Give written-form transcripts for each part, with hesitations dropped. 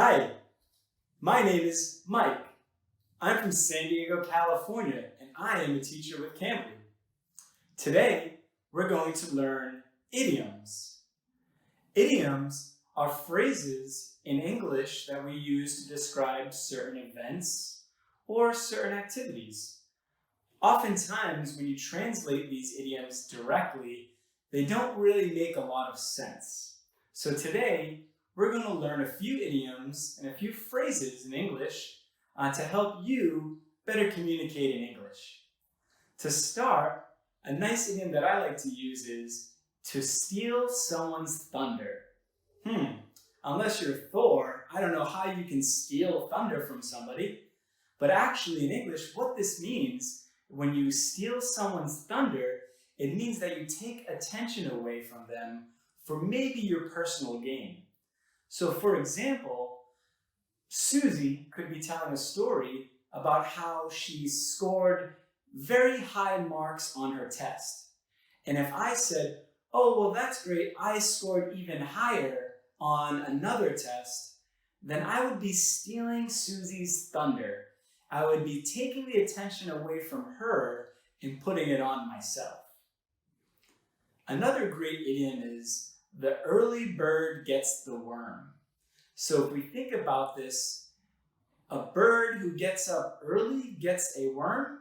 Hi, my name is Mike. I'm from San Diego, California, and I am a teacher with Cambly. Today, we're going to learn idioms. Idioms are phrases in English that we use to describe certain events or certain activities. Oftentimes, when you translate these idioms directly, they don't really make a lot of sense. So today, we're going to learn a few idioms and a few phrases in English to help you better communicate in English. To start, a nice idiom that I like to use is to steal someone's thunder. Unless you're Thor, I don't know how you can steal thunder from somebody. But actually in English, what this means, when you steal someone's thunder, it means that you take attention away from them for maybe your personal gain. So for example, Susie could be telling a story about how she scored very high marks on her test. And if I said, oh, well, that's great, I scored even higher on another test, then I would be stealing Susie's thunder. I would be taking the attention away from her and putting it on myself. Another great idiom is, the early bird gets the worm. So if we think about this, a bird who gets up early gets a worm,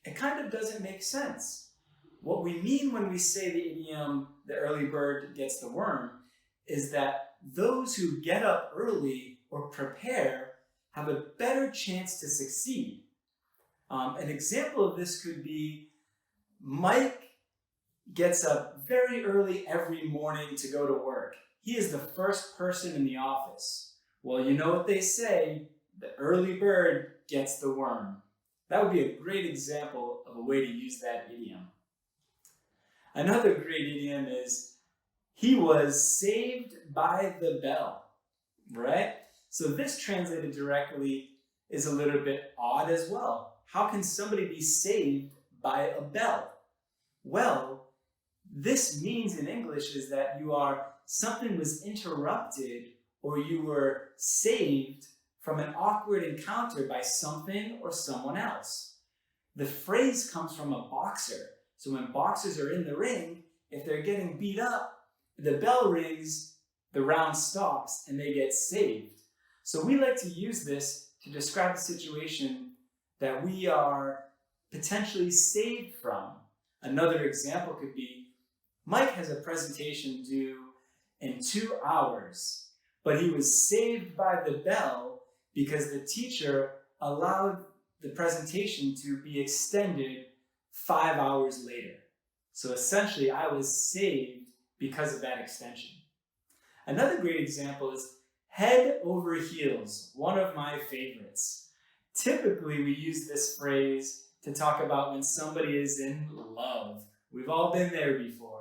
it kind of doesn't make sense. What we mean when we say the idiom, the early bird gets the worm, is that those who get up early or prepare have a better chance to succeed. An example of this could be Mike gets up very early every morning to go to work. He is the first person in the office. Well, you know what they say, the early bird gets the worm. That would be a great example of a way to use that idiom. Another great idiom is, he was saved by the bell, right? So this translated directly is a little bit odd as well. How can somebody be saved by a bell? Well, this means in English is that something was interrupted or you were saved from an awkward encounter by something or someone else. The phrase comes from a boxer. So when boxers are in the ring, if they're getting beat up, the bell rings, the round stops, and they get saved. So we like to use this to describe a situation that we are potentially saved from. Another example could be, Mike has a presentation due in 2 hours, but he was saved by the bell because the teacher allowed the presentation to be extended 5 hours later. So essentially, I was saved because of that extension. Another great example is head over heels, one of my favorites. Typically, we use this phrase to talk about when somebody is in love. We've all been there before.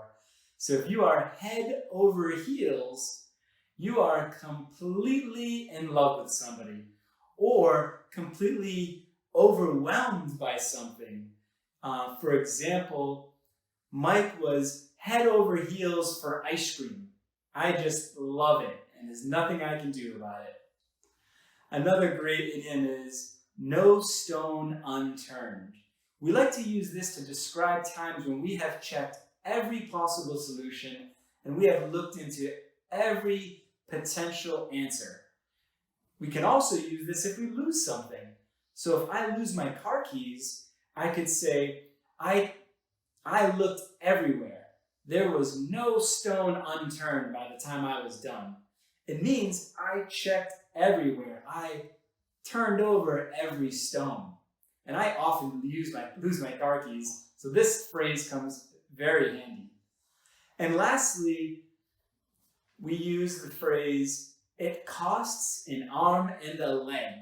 So if you are head over heels, you are completely in love with somebody or completely overwhelmed by something. For example, Mike was head over heels for ice cream. I just love it, and there's nothing I can do about it. Another great idiom is no stone unturned. We like to use this to describe times when we have checked every possible solution and we have looked into every potential answer. We can also use this if we lose something. So if I lose my car keys, I could say, I looked everywhere. There was no stone unturned by the time I was done. It means I checked everywhere. I turned over every stone. And I often lose my car keys, so this phrase comes very handy. And lastly, we use the phrase, it costs an arm and a leg.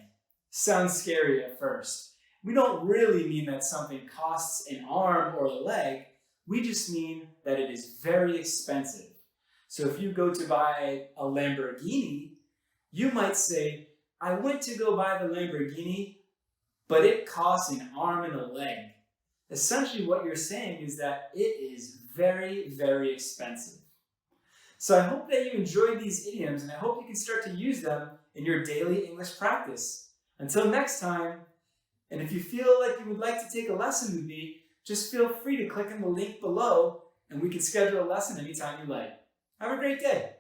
Sounds scary at first. We don't really mean that something costs an arm or a leg. We just mean that it is very expensive. So if you go to buy a Lamborghini, you might say, I went to go buy the Lamborghini, but it costs an arm and a leg. Essentially what you're saying is that it is very, very expensive. So I hope that you enjoyed these idioms, and I hope you can start to use them in your daily English practice. Until next time, and if you feel like you would like to take a lesson with me, just feel free to click on the link below and we can schedule a lesson anytime you like. Have a great day.